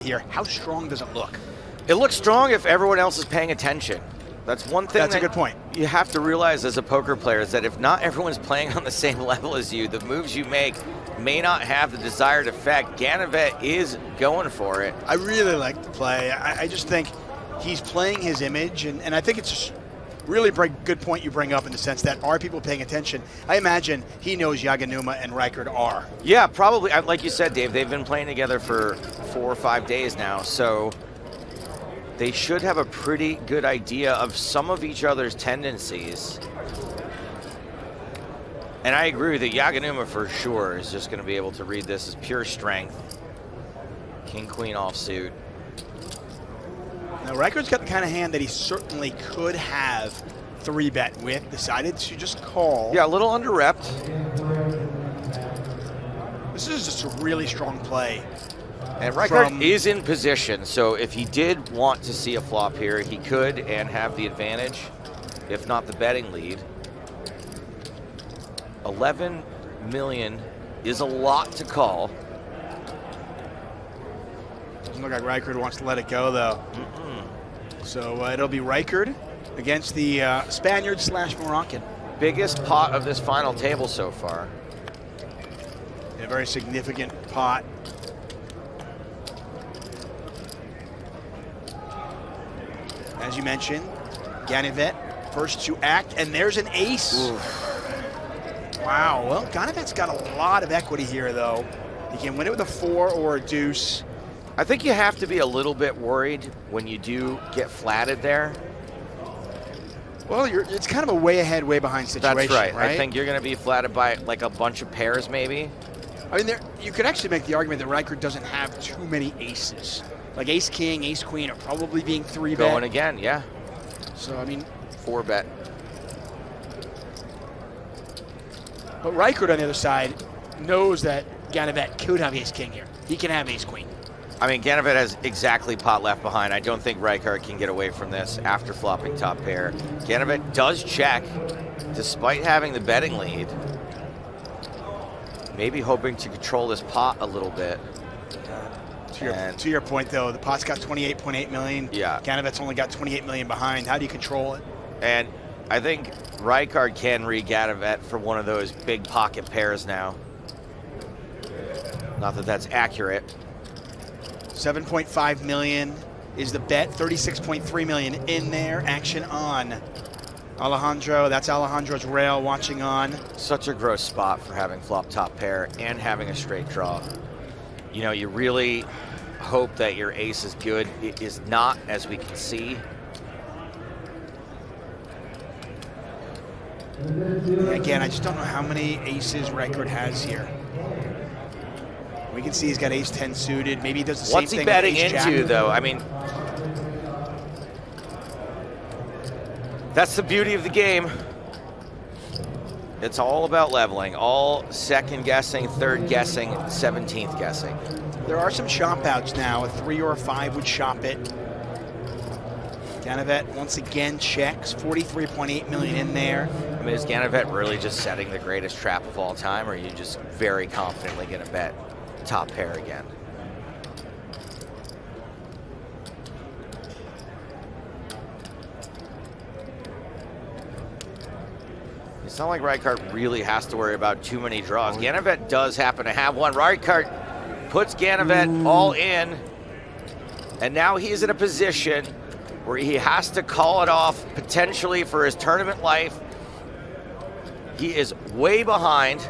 here. How strong does it look? It looks strong if everyone else is paying attention. That's one thing. That's a good point. You have to realize as a poker player is that if not everyone's playing on the same level as you, the moves you make may not have the desired effect. Ganivet is going for it. I really like the play. I just think he's playing his image, and I think it's a really good point you bring up in the sense that are people paying attention? I imagine he knows Yaginuma and Reichard are. Yeah, probably. Like you said, Dave, they've been playing together for 4 or 5 days now, so they should have a pretty good idea of some of each other's tendencies. And I agree with you. Yaginuma for sure is just going to be able to read this as pure strength. King, queen offsuit. Now, Reichard's got the kind of hand that he certainly could have 3-bet with. Decided to just call. Yeah, a little under-repped. This is just a really strong play. And Reichard is in position, so if he did want to see a flop here, he could and have the advantage, if not the betting lead. 11 million is a lot to call. Doesn't look like Reichard wants to let it go, though. So it'll be Reichard against the Spaniard/Moroccan. Biggest pot of this final table so far. A very significant pot. As you mentioned, Ganivet first to act, and there's an ace. Oof. Wow, well, Ganivet's got a lot of equity here, though. He can win it with a 4 or a deuce. I think you have to be a little bit worried when you do get flatted there. Well, it's kind of a way ahead, way behind situation, That's right. right? I think you're going to be flatted by like a bunch of pairs, maybe. I mean, you could actually make the argument that Reichard doesn't have too many aces. Like ace-king, ace-queen are probably being 3-bet. Going again, yeah. So, I mean... 4-bet. But Reichard on the other side knows that Ganivet could have ace-king here. He can have ace-queen. I mean, Ganivet has exactly pot left behind. I don't think Reichard can get away from this after flopping top pair. Ganivet does check, despite having the betting lead. Maybe hoping to control this pot a little bit. To your point, though, the pot's got 28.8 million. Yeah. Ganivet's only got 28 million behind. How do you control it? And I think Reichard can read Ganivet for one of those big pocket pairs now. Not that that's accurate. 7.5 million is the bet. 36.3 million in there. Action on. Alejandro, that's Alejandro's rail watching on. Such a gross spot for having flop top pair and having a straight draw. You know, you really hope that your ace is good. It is not, as we can see. Again, I just don't know how many aces Reichard has here. We can see he's got ace-10 suited. Maybe he does the same thing. What's he betting with into, though? I mean, that's the beauty of the game. It's all about leveling. All second guessing, third guessing, 17th guessing. There are some shop outs now. A 3 or a 5 would shop it. Ganivet once again checks. 43.8 million in there. I mean, is Ganivet really just setting the greatest trap of all time, or are you just very confidently going to bet top pair again? It's not like Reichard really has to worry about too many draws. Ganivet does happen to have one. Reichard puts Ganivet all in, and now he's in a position where he has to call it off potentially for his tournament life. He is way behind.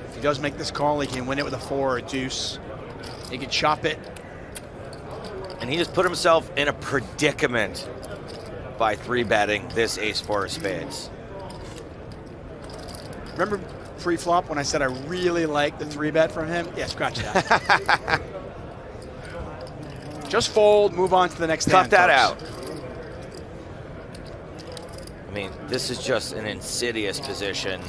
If he does make this call, he can win it with a 4 or a deuce. He can chop it. And he just put himself in a predicament by 3-betting this ace-4 of spades. Remember pre-flop when I said I really like the 3-bet from him? Yeah, scratch that. Just fold, move on to the next hand. Cut that folks. out. I mean, this is just an insidious position.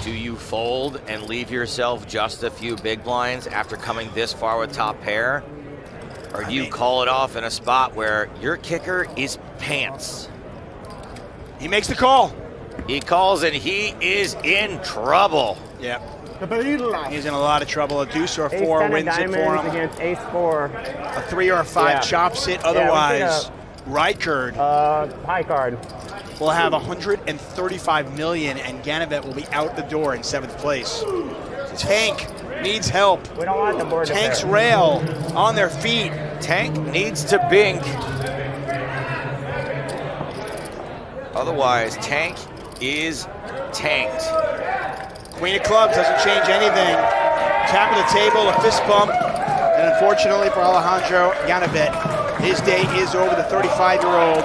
Do you fold and leave yourself just a few big blinds after coming this far with top pair? Or do you call it off in a spot where your kicker is pants? He makes the call. He calls and he is in trouble. Yep. He's in a lot of trouble. A deuce or a Ace 4 10 of wins it for diamonds him. against ace 4. A 3 or a 5 Yeah. chops it. Yeah, we Otherwise, should, Reichard high card. will have 135 million, and Ganivet will be out the door in 7th place. Tank needs help. We don't want the board to Tank's pair. rail on their feet. Tank needs to bink. Otherwise, Tank is tanked. Queen of clubs doesn't change anything. Tap of the table, a fist bump, and unfortunately for Alejandro Ganivet, his day is over. The 35-year-old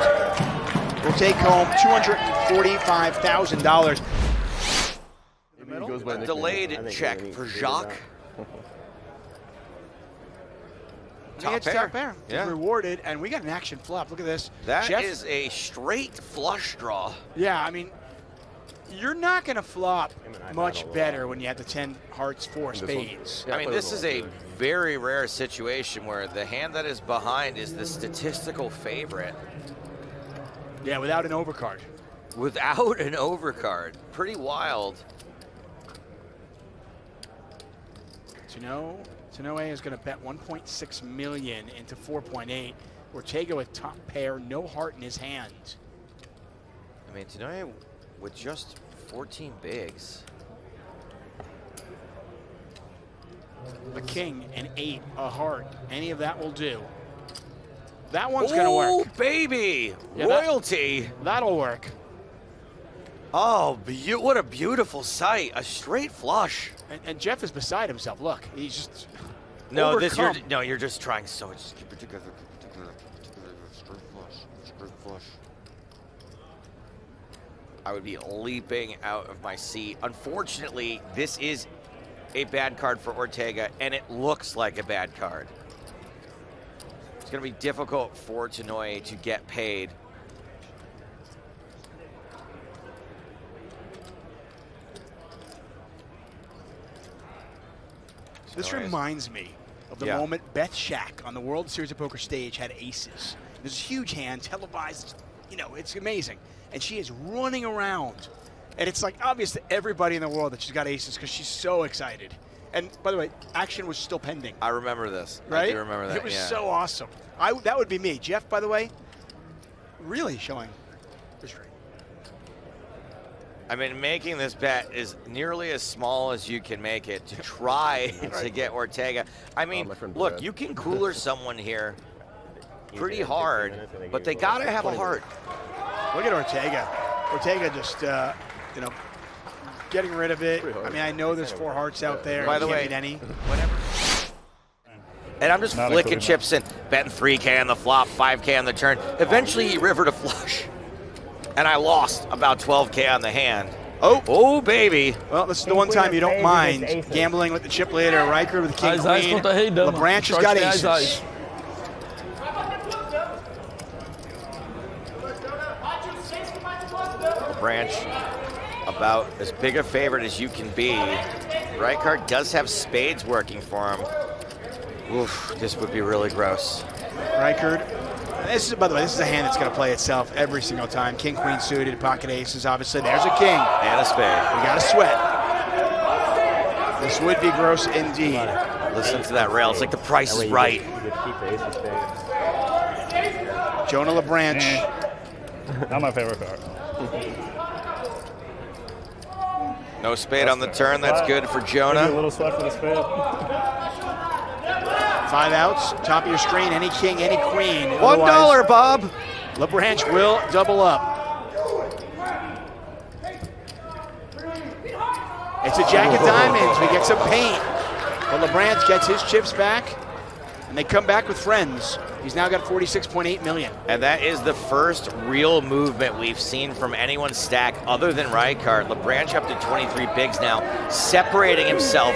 will take home $245,000. A delayed check for Jacques. Top Top pair. pair. Yeah. He's rewarded, and we got an action flop. Look at this. That Jeff, is a straight flush draw. yeah, I mean, you're not going to flop much better when you have the 10 hearts, 4 spades. I mean, this is a very rare situation where the hand that is behind is the statistical favorite Yeah, without an overcard. without an overcard. Pretty wild. Tanouye is going to bet 1.6 million into 4.8. Ortega with top pair, no heart in his hand. I mean, Tanouye with just 14 bigs. A king, an 8, a heart. Any of that will do. That one's going to work. Oh, baby! Yeah, Royalty! That'll work. Oh, what a beautiful sight. A straight flush. And Jeff is beside himself. Look, he's just No, overcome. you're just trying so much. Just keep it together, keep it together, keep it together. Straight flush, straight flush. I would be leaping out of my seat. Unfortunately, this is a bad card for Ortega, and it looks like a bad card. It's going to be difficult for Tanouye to get paid. This reminds me of the moment Beth Shack on the World Series of Poker stage had aces. There's a huge hand, televised, you know, it's amazing. And she is running around. And it's like obvious to everybody in the world that she's got aces because she's so excited. And by the way, action was still pending. I remember this. Right? I do remember that, It was yeah. so awesome. That would be me. Jeff, by the way, really showing restraint. I mean, making this bet is nearly as small as you can make it to try to get Ortega. I mean, look, you can cooler someone here pretty hard, but they got to have a heart. Look at Ortega. Ortega just, you know, getting rid of it. I mean, I know there's 4 hearts out there. By the You can't way, beat any. whatever. And I'm just flicking chips in, betting 3K on the flop, 5K on the turn. Eventually, he rivered a flush. And I lost about 12K on the hand. Oh, baby. Well, this is the one time you don't mind gambling with the chip leader. Reichard with the king queen. Labranche has got aces. Labranche, about as big a favorite as you can be. Reichard does have spades working for him. Oof, this would be really gross. Reichard. This is, by the way, this is a hand that's going to play itself every single time. King, queen suited, pocket aces, obviously. There's a king. And a spade. We got a sweat. This would be gross indeed. Listen to that rail. It's like the price is right. Jonah Labranche. Not my favorite card. No spade on the turn. That's good for A Jonah. little sweat for the spade. 5 outs, top of your screen, any king, any queen. $1, Bob. Labranche will double up. It's a jack of diamonds. We get some paint. But Labranche gets his chips back, and they come back with friends. He's now got 46.8 million. And that is the first real movement we've seen from anyone's stack other than Reichard. Labranche up to 23 bigs now, separating himself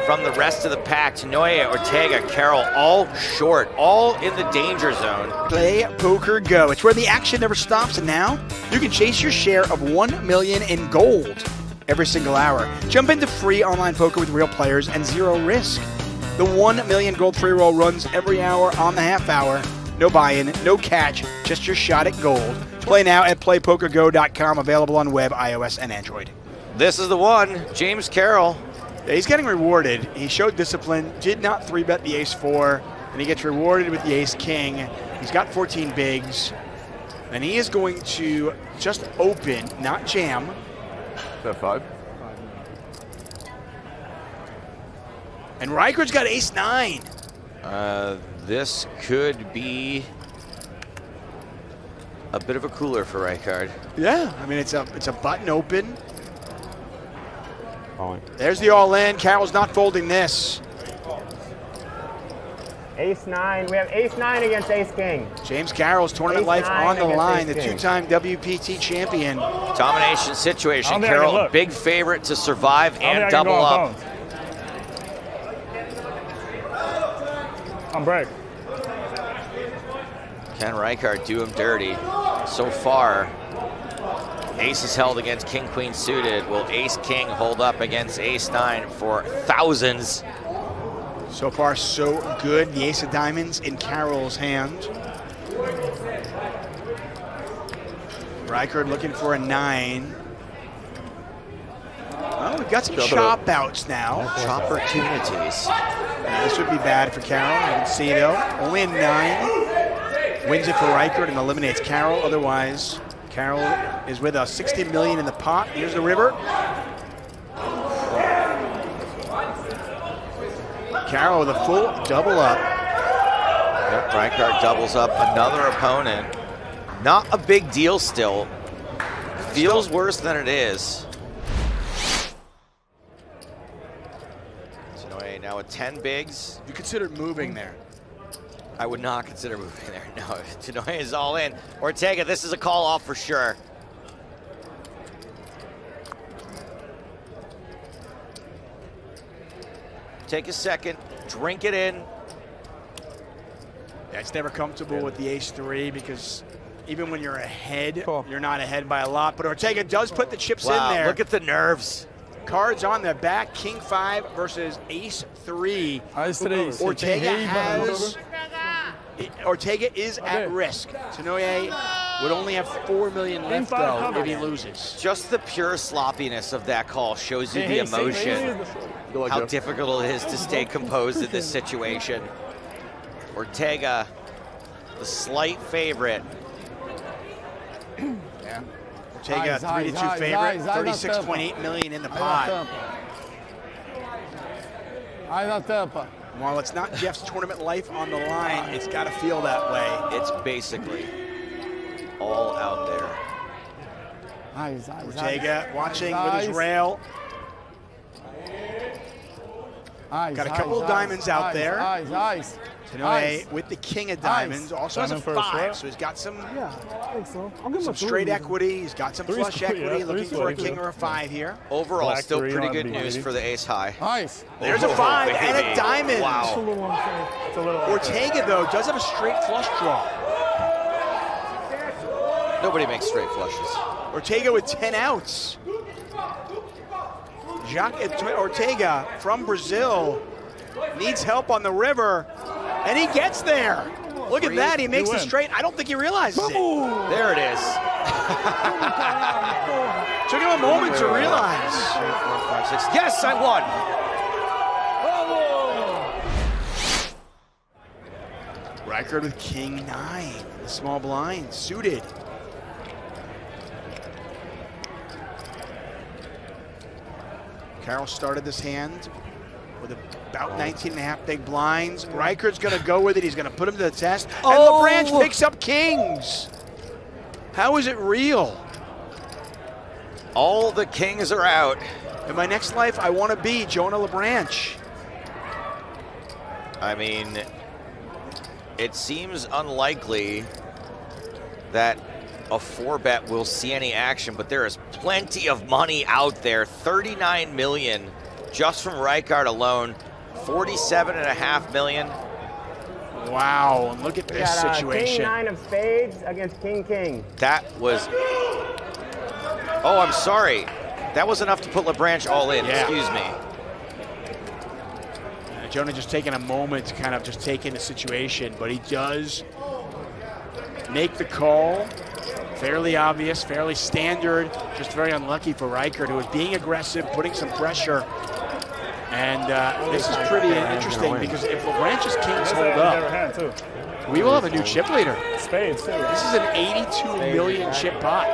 from the rest of the pack. Tanouye, Ortega, Carroll, all short, all in the danger zone. Play PokerGO. It's where the action never stops, and now you can chase your share of 1 million in gold every single hour. Jump into free online poker with real players and 0 risk. The 1 million gold free roll runs every hour on the half hour. No buy-in, no catch, just your shot at gold. Play now at playpokergo.com, available on web, iOS, and Android. This is the one, James Carroll. He's getting rewarded. He showed discipline, did not 3-bet the ace-4, and he gets rewarded with the ace-king. He's got 14 bigs, and he is going to just open, not jam. Is that 5? And Reichard's got ace-9. This could be a bit of a cooler for Reichard. Yeah, I mean, it's a button open. Calling. There's the all-in. Carroll's not folding this. Ace-9. We have ace-9 against ace-king. James Carroll's tournament life Ace-9 on the against line, the ace-king. two-time WPT champion. Domination I situation. don't think I can Carroll, look. big favorite to survive I don't think and I can double go up. on phones. I'm break. Can Reichard do him dirty? So far, ace is held against king, queen suited. Will ace, king hold up against ace 9 for thousands? So far, so good. The ace of diamonds in Carroll's hand. Reichard looking for a 9. Oh, we've got some chop outs now. Chop opportunities. This would be bad for Carroll. You can see though. Only a 9. Wins it for Reichard and eliminates Carroll. Otherwise, Carroll is with us. 60 million in the pot. Here's the river. Carroll with a full double up. Yep, Reichard doubles up another opponent. Not a big deal still. Feels worse than it is. Tanouye now with 10 bigs. You considered moving there. I would not consider moving there. No, Tanouye is all in. Ortega, this is a call off for sure. Take a second, drink it in. Yeah, it's never comfortable with the ace-3 because even when you're ahead, Cool. you're not ahead by a lot. But Ortega does put the chips Wow, in there. look at the nerves. Cards on the back, king 5 versus ace 3. Ace-3. Ortega is at risk. Tanouye would only have 4 million left though if he loses. Just the pure sloppiness of that call shows you the emotion, how difficult it is to stay composed in this situation. Ortega, the slight favorite. Yeah. Ortega, 3-2 favorite, 36.8 million in the pot. While it's not Jeff's tournament life on the line, it's got to feel that way. It's basically all out there. Ortega watching with his rail. Got a couple of diamonds out there. Tanouye with the king of diamonds, also has a Diamond first, 5, right? so he's got some Some straight equity. He's got some Three's flush good, equity, yeah, looking three's for a good. king or a 5 here. Overall, Black still 3 pretty on good B, news maybe. for the ace high. There's a 5 and a baby. diamond. Wow. It's a little Ortega, though, does have a straight flush draw. Nobody makes straight flushes. Ortega with 10 outs. Jacques Ortega from Brazil needs help on the river, and he gets there. Look at that, he makes the win. straight. I don't think he realizes it. There it is. Took him a moment to realize. 3, 4, 5, 6. Yes, I won. Reichard with king 9, the small blind, suited. Carroll started this hand with about 19 and a half big blinds. Reichard's gonna go with it. He's gonna put him to the test. And Labranche picks up kings. How is it real? All the kings are out. In my next life, I wanna be Jonah Labranche. I mean, it seems unlikely that a 4-bet will see any action, but there is plenty of money out there. 39 million just from Reichard alone. 47.5 million. Wow, and look at We this got situation. king 9 of spades against king. That was, oh, I'm sorry. That was enough to put Labranche all in, Yeah. excuse me. Jonah just taking a moment to kind of just take in the situation, but he does make the call. Fairly obvious, fairly standard, just very unlucky for Reichard, who was being aggressive, putting some pressure. And this is pretty interesting because if Labranche's kings hold Never up, hand, too. we will have a new chip leader. Spades, too. This is an 82 million chip pot.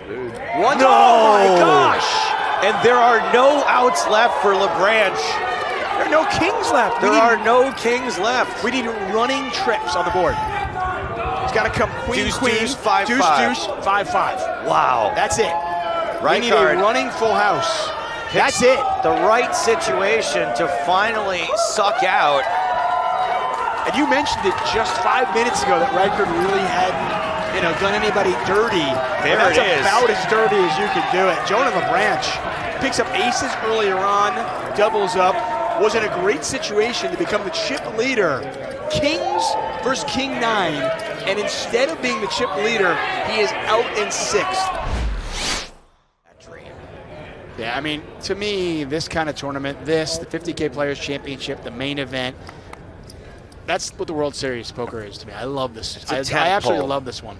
Dude. One, oh my gosh! And there are no outs left for Labranche. There are no kings left. There are no kings left. We need running trips on the board. It's got to come queen, Deuce, queen, deuce, 5-5. deuce, deuce, 5-5. Wow. That's it. We need Reichard a running full house. picks That's it. the right situation to finally suck out. And you mentioned it just 5 minutes ago that Reichard really hadn't, done anybody dirty. There That's it is. about as dirty as you can do it. Jonah Labranche picks up aces earlier on, doubles up, was in a great situation to become the chip leader. Kings versus King 9, and instead of being the chip leader, he is out in 6th. Yeah, I mean, to me, this kind of tournament, the 50K Players Championship, the main event, that's what the World Series poker is to me. I love this. I absolutely love this one.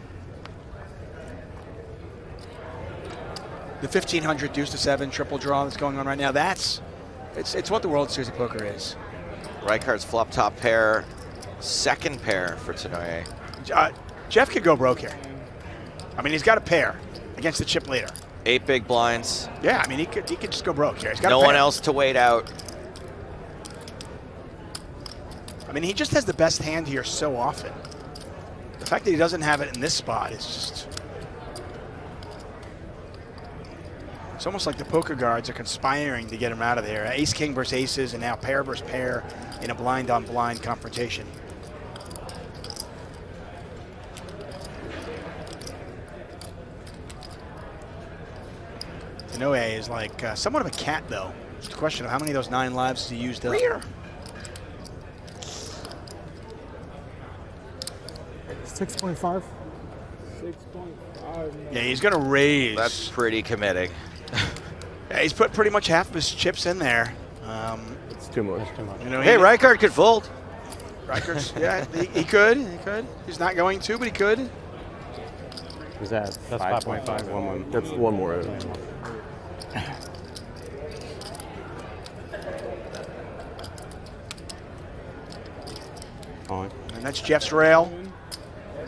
The 1500 deuce to 7 triple draw that's going on right now, it's what the World Series of poker is. Reichard's flop top pair, second pair for Tanouye. Jeff could go broke here. I mean, he's got a pair against the chip leader. 8 big blinds. Yeah, I mean, he could just go broke here. He's got No a pair. one else to wait out. I mean, he just has the best hand here so often. The fact that he doesn't have it in this spot is just... It's almost like the poker guards are conspiring to get him out of there. Ace-king versus aces, and now pair versus pair in a blind-on-blind confrontation. Tanouye is like somewhat of a cat, though. It's the question of how many of those 9 lives to use to... 6.5. 6.5. Yeah, he's going to raise. That's pretty committing. Yeah, he's put pretty much half of his chips in there. It's too much. Hey, Reichard could fold. Reichard's, yeah, he could. He's not going to, but he could. Is that That's 5.5. That's one more. And that's Jeff's rail.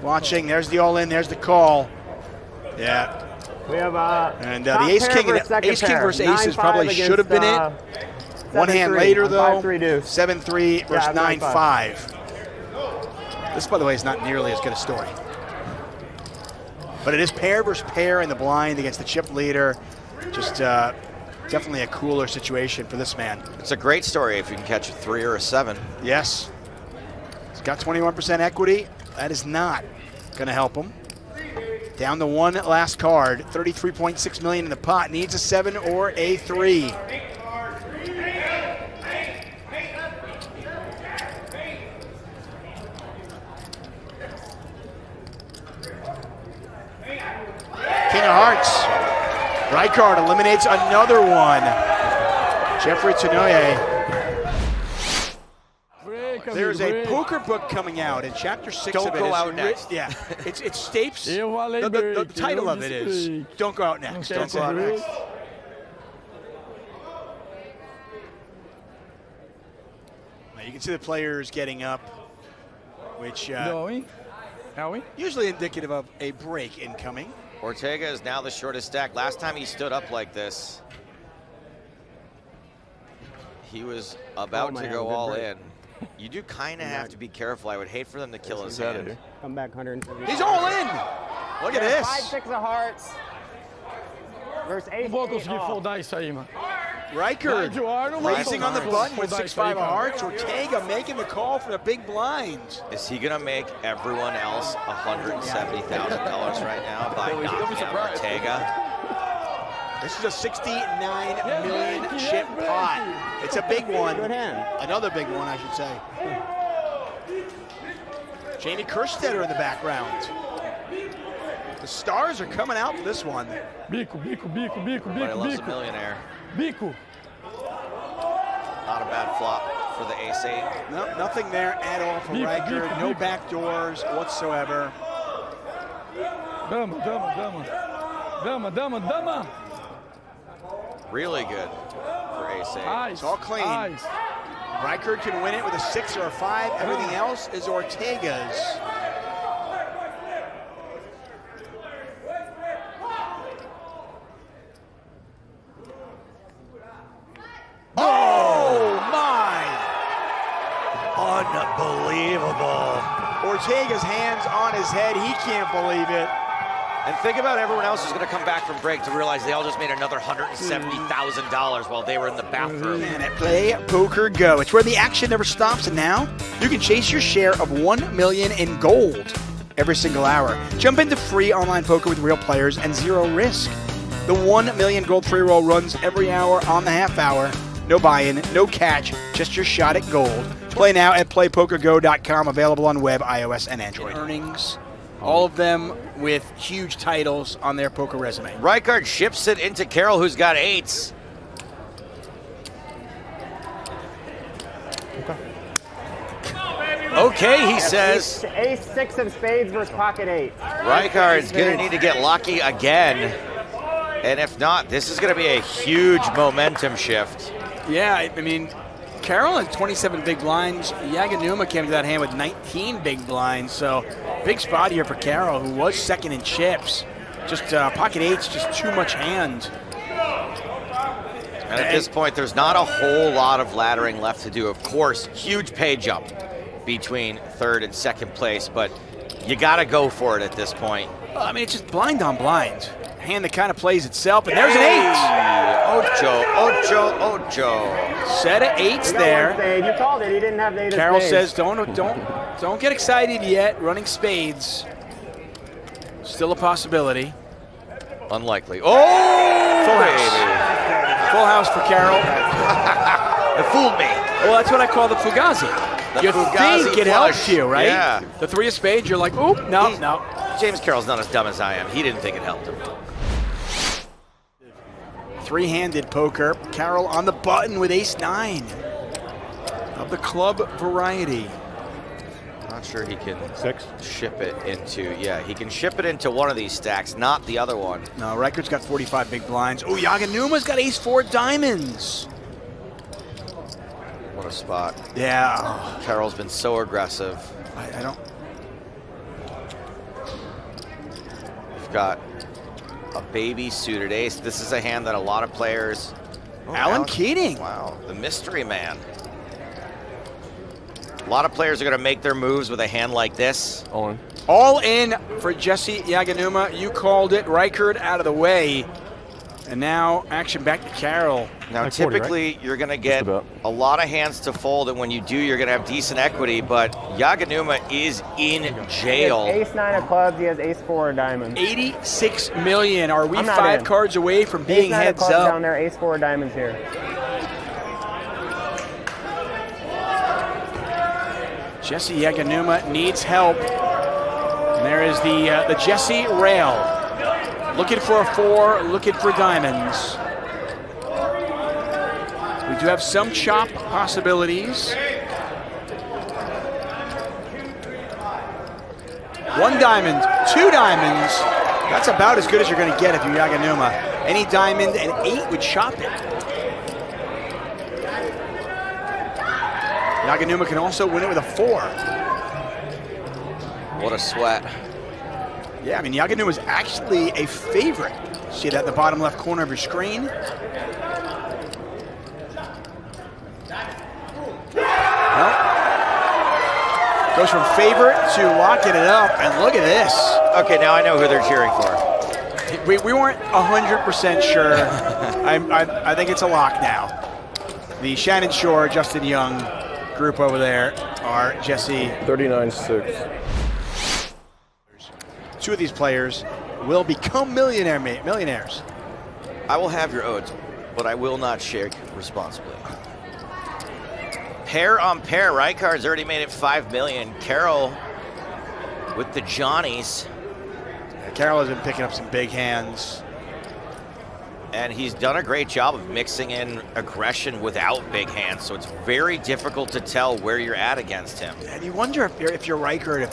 Watching, there's the all-in, there's the call. Yeah. We have And the ace-king versus aces probably should have been it. One hand later, though, 7-3 versus 9-5. This, by the way, is not nearly as good a story. But it is pair versus pair in the blind against the chip leader. Just definitely a cooler situation for this man. It's a great story if you can catch a 3 or a 7. Yes. He's got 21% equity. That is not going to help him. Down to one last card. 33.6 million in the pot. Needs a 7 or a 3. King of Hearts. Reichard eliminates another one. Jeffrey Tanouye. There's a poker book coming out, in chapter 6 Don't of it go is out next. Yeah, it states, the title of it is, Don't Go Out Next. Don't Go Out Next. Now you can see the players getting up, which usually indicative of a break incoming. Ortega is now the shortest stack. Last time he stood up like this, he was about to go all in. You do kind of have to be careful. I would hate for them to kill his hand. Come back 170. He's all in. Look at this. 5, 6 of hearts. Versus ace. Reichard raising on the button with 6-5 of hearts. Ortega making the call for the big blinds. Is he going to make everyone else $170,000 right now by knocking out Ortega? This is a 69 million chip pot. It's a big one. Good hand. Another big one, I should say. Jamie Kerstetter in the background. The stars are coming out for this one. Everybody loves a millionaire. Not a bad flop for the ace-8. No, nothing there at all for Reichard. No back doors whatsoever. Really good for ace-8. It's all clean. Reichard can win it with a 6 or a 5. Everything else is Ortega's. Oh my! Unbelievable. Ortega's hands on his head. He can't believe it. And think about everyone else who's going to come back from break to realize they all just made another $170,000 while they were in the bathroom. And at Play Poker Go, it's where the action never stops, and now you can chase your share of $1 million in gold every single hour. Jump into free online poker with real players and zero risk. The 1 million gold free roll runs every hour on the half hour. No buy-in, no catch, just your shot at gold. Play now at playpokergo.com, available on web, iOS, and Android. Earnings, all of them with huge titles on their poker resume. Reichard ships it into Carroll, who's got 8s. Okay, he says. Ace 6 of spades versus pocket 8. Reichard's going to need to get lucky again. And if not, this is going to be a huge momentum shift. Yeah, I mean, Carroll had 27 big blinds. Yaginuma came to that hand with 19 big blinds. So big spot here for Carroll, who was second in chips. Just pocket 8's just too much hand. And at this point, there's not a whole lot of laddering left to do. Of course, huge pay jump between third and second place, but you got to go for it at this point. I mean, it's just blind on blind. Hand that kind of plays itself, and there's an 8. Ocho. Set of 8s there. You called it. He didn't have the 8 of Carroll spades. says, don't get excited yet. Running spades, still a possibility. Unlikely. Oh, Full baby. house. Full house for Carroll. It fooled me. Well, that's what I call the Fugazi. You Fugazi think it flush. helps you, right? Yeah. The 3 of spades, you're like, oop, no. James Carroll's not as dumb as I am. He didn't think it helped him. Three-handed poker. Carroll on the button with ace-9 of the club variety. Not sure he can 6. ship it into, he can ship it into one of these stacks, not the other one. No, Reichard's got 45 big blinds. Oh, Yaganuma's got ace-4 diamonds. What a spot. Yeah. Carroll's been so aggressive. I don't... We've got a baby suited ace. This is a hand that a lot of players... Oh, Alan Keating. Wow, the mystery man. A lot of players are going to make their moves with a hand like this. On. All in for Jesse Yaginuma. You called it. Reichard out of the way. And now action back to Carroll. Now, Like 40, typically, you're going to get about. a lot of hands to fold, and when you do, you're going to have decent equity, but Yaginuma is in jail. He has ace-9 of clubs. He has ace-4 of diamonds. 86 million. Are we I'm not 5 in. cards away from being Ace-9 of heads clubs up? down there. Ace-4 of diamonds here. Jesse Yaginuma needs help. And there is the Jesse rail. Looking for a 4, looking for diamonds. We do have some chop possibilities. 1 diamond, 2 diamonds. That's about as good as you're going to get if you're Yaginuma. Any diamond and 8 would chop it. Yaginuma can also win it with a 4. What a sweat. Yeah, I mean, Yaginuma is actually a favorite. See that in the bottom left corner of your screen? Well, goes from favorite to locking it up, and look at this. Okay, now I know who they're cheering for. We weren't 100% sure. I think it's a lock now. The Shannon Shore, Justin Young group over there are Jesse. 39-6. 2 of these players will become millionaires. I will have your odds, but I will not shake responsibly. Pair on pair, Reichard's already made it $5 million. Carroll with the Johnnies. Carroll has been picking up some big hands. And he's done a great job of mixing in aggression without big hands, so it's very difficult to tell where you're at against him. And you wonder if you're Reichard,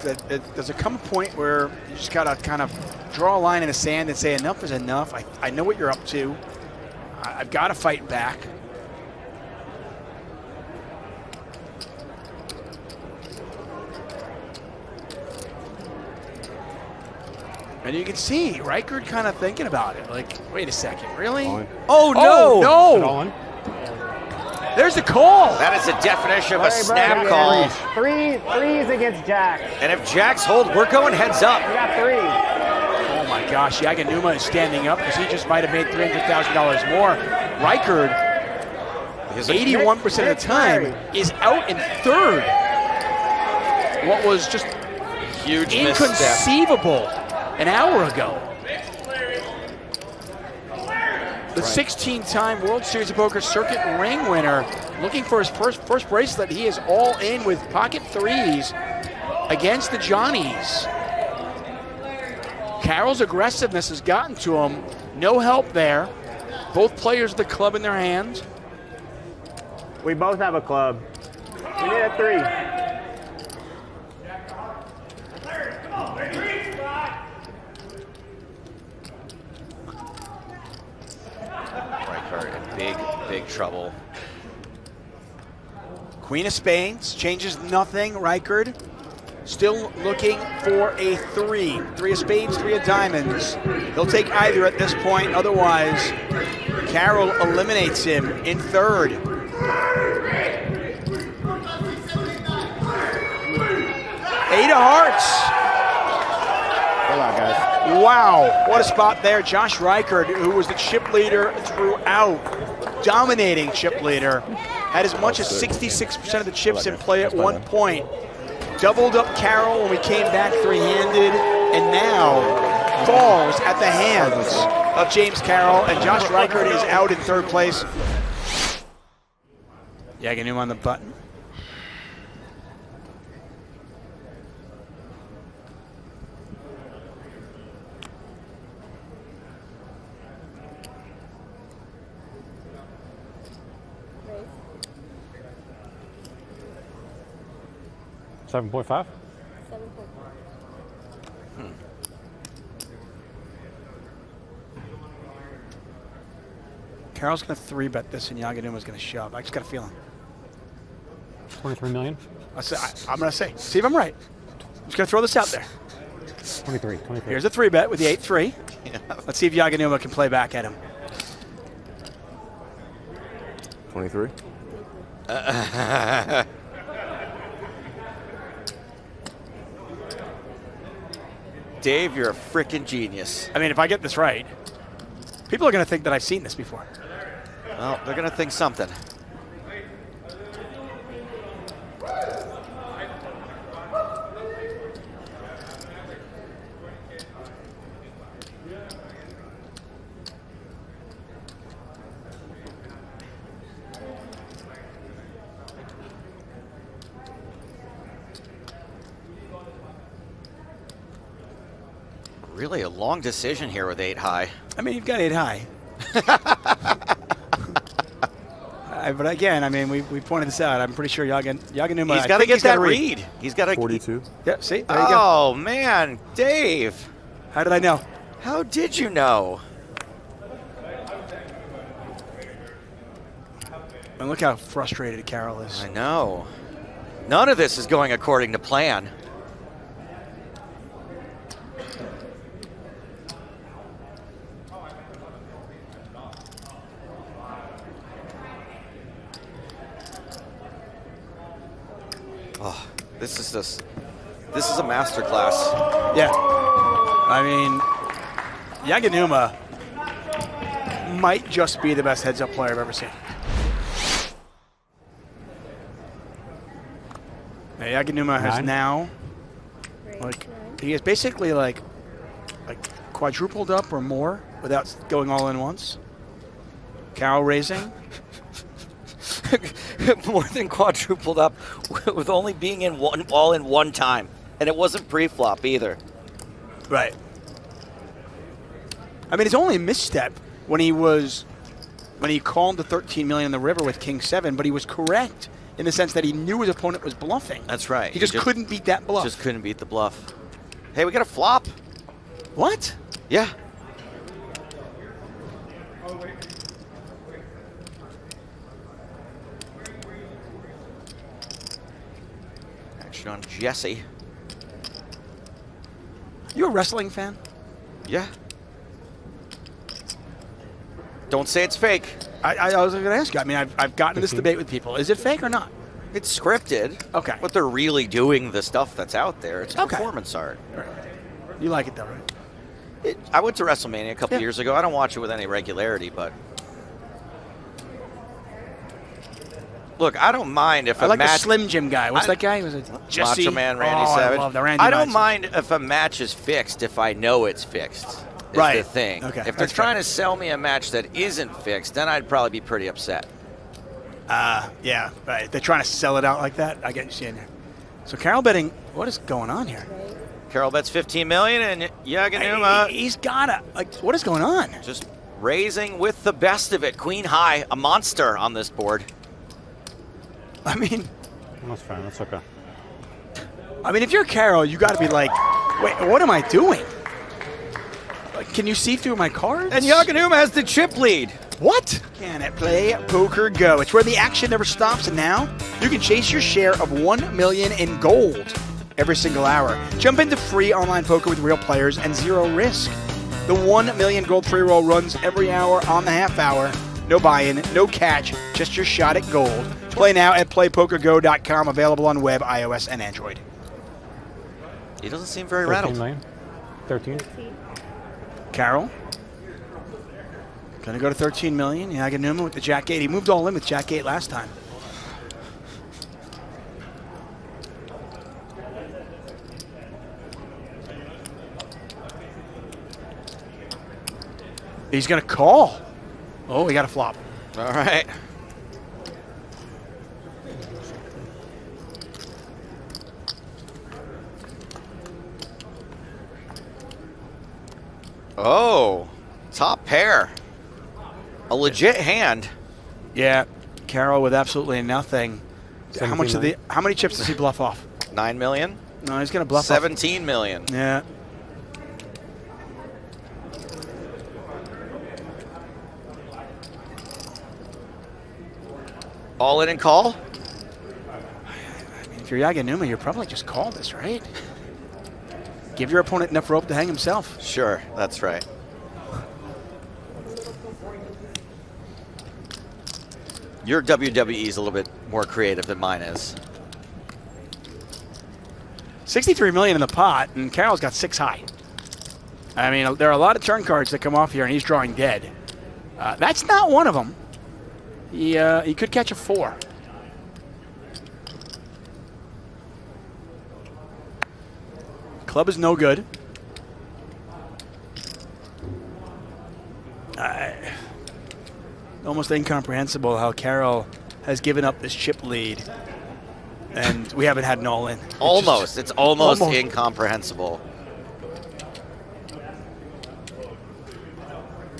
does there come a point where you just got to kind of draw a line in the sand and say enough is enough? I know what you're up to. I've got to fight back. And you can see Reichard kind of thinking about it. Like, wait a second, really? All in. Oh, no. Oh, Is it no. all in? There's the call. That is the definition of a Larry snap Bird, call. Threes against Jack. And if Jack's hold, we're going heads up. We got 3. Oh my gosh, Yaginuma is standing up because he just might have made $300,000 more. Reichard, 81% of the time, is out in third. What was just Huge misstep. inconceivable an hour ago. The 16-time World Series of Poker circuit ring winner, looking for his first bracelet. He is all in with pocket threes against the Johnnies. Carroll's aggressiveness has gotten to him. No help there. Both players with the club in their hand. We both have a club. We need a 3. Reichard in big trouble. Queen of Spades changes nothing. Reichard still looking for a 3. 3 of Spades, 3 of Diamonds. He'll take either at this point. Otherwise, Carroll eliminates him in third. 8 of hearts. Good luck, guys. Wow, what a spot there. Josh Reichard, who was the chip leader throughout, dominating chip leader, had as much as 66% of the chips in play at one point. Doubled up Carroll when we came back 3-handed, and now falls at the hands of James Carroll, and Josh Reichard is out in third place. Yaginuma on the button. $7.5. 7.5. Carroll's going to 3-bet this, and Yaginuma's going to shove. I just got a feeling. 23 million. I'm going to say, see if I'm right. I'm just going to throw this out there. 23. Here's a 3-bet with the 8-3. Let's see if Yaginuma can play back at him. 23. Dave, you're a freaking genius. I mean, if I get this right, people are going to think that I've seen this before. Well, they're going to think something. Really a long decision here with 8 high. I mean, you've got 8 high. But again, I mean, we pointed this out. I'm pretty sure Yaginuma. He's got to get that read. He's got to. 42. Yeah, see, there you go. Oh man, Dave! How did I know? How did you know? And look how frustrated Carroll is. I know. None of this is going according to plan. Oh, this is a masterclass. Yeah. I mean, Yaginuma might just be the best heads-up player I've ever seen. Now, Yaginuma has now, he has basically like quadrupled up or more without going all in once. Carroll raising. More than quadrupled up with only being in all in one time. And it wasn't pre-flop either. Right. I mean, it's only a misstep when he called the 13 million in the river with King 7, but he was correct in the sense that he knew his opponent was bluffing. That's right. He just couldn't beat that bluff. Just couldn't beat the bluff. Hey, we got a flop. What? Yeah. Action on Jesse. You a wrestling fan? Yeah. Don't say it's fake. I was going to ask you. I mean, I've gotten in this debate with people. Is it fake or not? It's scripted. Okay. But they're really doing the stuff that's out there. It's Okay. performance art. You like it though, right? I went to WrestleMania a couple years ago. I don't watch it with any regularity, but look, I don't mind if I a like the match. Slim Jim guy. What's that guy? Was it Jesse? Macho Man Randy oh, Savage. I love the Randy I don't mindset. mind if a match is fixed if I know it's fixed. Is Right. the thing. Okay, If they're that's trying fair. to sell me a match that isn't fixed, then I'd probably be pretty upset. Yeah, right. They're trying to sell it out like that. I get you seeing there. So Carroll betting. What is going on here? Carroll bets 15 million, and Yaginuma He's gotta like. What is going on? just raising with the best of it. Queen high, a monster on this board. I mean, That's fine. That's okay. if you're Carroll, you got to be like, wait, what am I doing? Like, can you see through my cards? And Yaginuma has the chip lead. What? Can it play Poker Go? It's where the action never stops, and now you can chase your share of $1 million in gold every single hour. Jump into free online poker with real players and zero risk. The 1 million gold free roll runs every hour on the half hour. No buy-in, no catch, just your shot at gold. Play now at playpokergo.com, available on web, iOS, and Android. He doesn't seem very 13 rattled. million. 13. Carroll. Gonna go to 13 million. Yaginuma with the Jack 8. He moved all in with Jack 8 last time. He's gonna call. Oh, he got a flop. All right. Oh, top pair. A legit hand. Yeah, Carroll with absolutely nothing. How much of 17 how many chips does he bluff off? 9 million. No, he's gonna bluff 17 million. off. Yeah. All in and call. I mean, if you're Yaginuma, you're probably just call this, right? Give your opponent enough rope to hang himself. Sure, that's right. Your WWE is a little bit more creative than mine is. 63 million in the pot, and Carroll's got 6 high. I mean, there are a lot of turn cards that come off here, and he's drawing dead. That's not one of them. He could catch a 4. Club is no good. Almost incomprehensible how Carroll has given up this chip lead, and we haven't had an all-in. It's almost incomprehensible.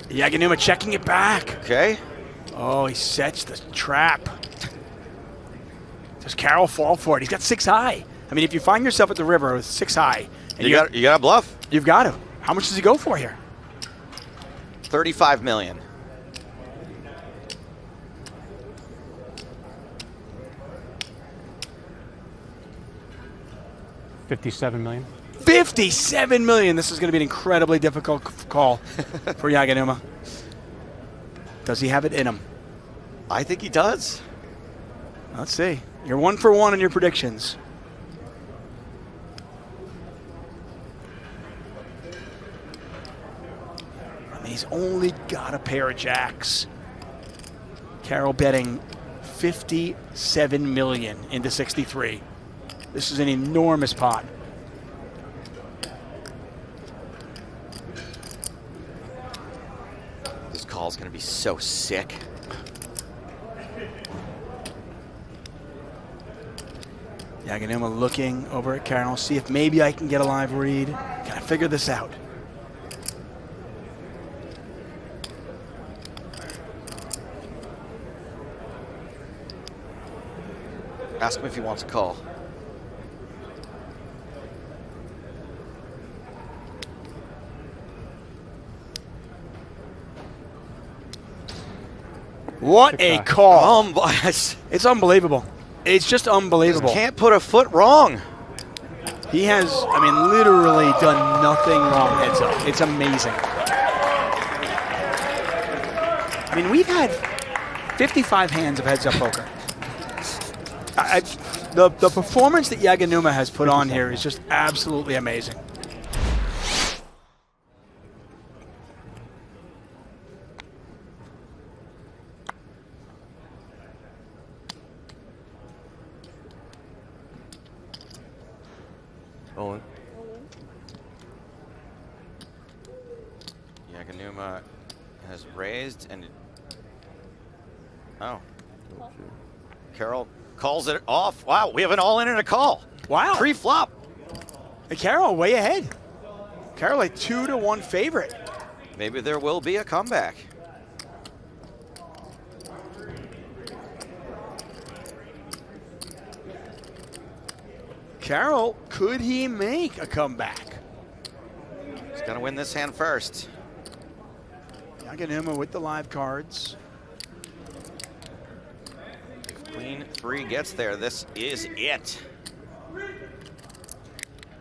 Yaginuma checking it back. Okay. Oh, he sets the trap. Does Carroll fall for it? He's got 6 high. I mean, if you find yourself at the river with 6 high, and You got a bluff. you've got to. How much does he go for here? 35 million. $57 million. 57 million. This is going to be an incredibly difficult call for Yaginuma. Does he have it in him? I think he does. Let's see. You're 1 for 1 in your predictions. I mean, he's only got a pair of jacks. Carroll betting 57 million into 63. This is an enormous pot. This call's going to be so sick. Yaginuma looking over at Carroll, see if maybe I can get a live read. Can I figure this out? Ask him if he wants a call. What a call. It's It's unbelievable. It's just unbelievable. can't put a foot wrong. He has, I mean, literally done nothing wrong heads up. It's amazing. I mean, we've had 55 hands of heads up poker. The performance that Yaginuma has put on here is just absolutely amazing. All in. Yaginuma has raised and Carroll calls it off. Wow, we have an all-in and a call. Wow. Pre-flop. Hey, Carroll way ahead. Carroll a 2-1 favorite. Maybe there will be a comeback. Carroll, could he make a comeback? He's got to win this hand first. Yaginuma with the live cards. Queen 3 gets there. This is it.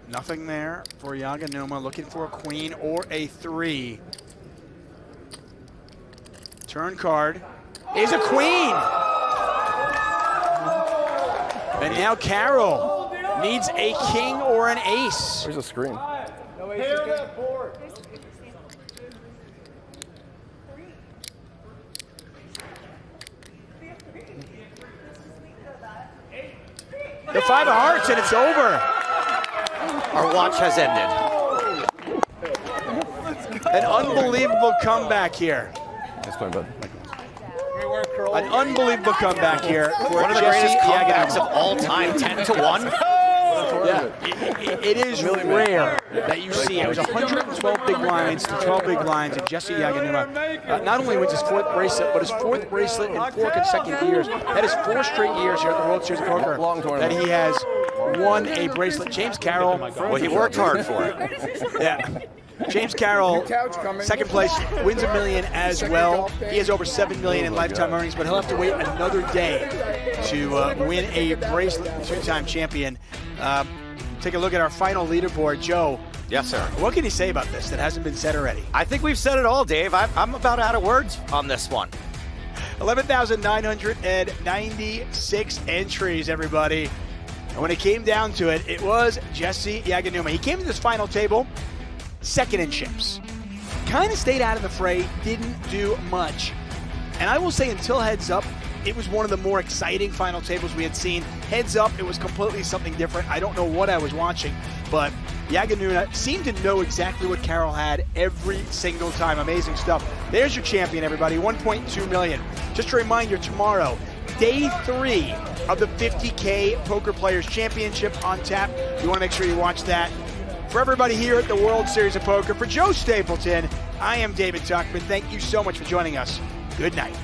Nothing there for Yaginuma, looking for a queen or a 3. Turn card is a queen. And now Carroll needs a king or an ace. There's a screen. The 5 of hearts, and it's over. Our watch has ended. An unbelievable comeback here. That's fine, bud. An unbelievable comeback here for One of the Jesse greatest comebacks Yaginuma. of all time, 10-1. Yeah, it is rare that you see. It was 112 big blinds to 12 big blinds, and Jesse Yaginuma not only wins his 4th bracelet, but his 4th bracelet in 4 consecutive years. That is 4 straight years here at the World Series of Poker that he has won a bracelet. James Carroll. Well, he worked hard for it. Yeah. James Carroll, 2nd place, wins $1 million as well. He has over $7 million in lifetime earnings, but he'll have to wait another day to win a bracelet, 2-time champion. Take a look at our final leaderboard. Joe. Yes, sir. What can you say about this that hasn't been said already? I think we've said it all, Dave. I'm about out of words on this one. 11,996 entries, everybody. And when it came down to it, it was Jesse Yaginuma. He came to this final table 2nd in chips. Kind of stayed out of the fray, didn't do much. And I will say, until heads up, it was one of the more exciting final tables we had seen. Heads up, it was completely something different. I don't know what I was watching, but Yaginuma seemed to know exactly what Carroll had every single time. Amazing stuff. There's your champion, everybody, 1.2 million. Just a reminder, tomorrow, day 3 of the 50K Poker Players Championship on tap. You want to make sure you watch that. For everybody here at the World Series of Poker, for Joe Stapleton, I am David Tuckman. Thank you so much for joining us. Good night.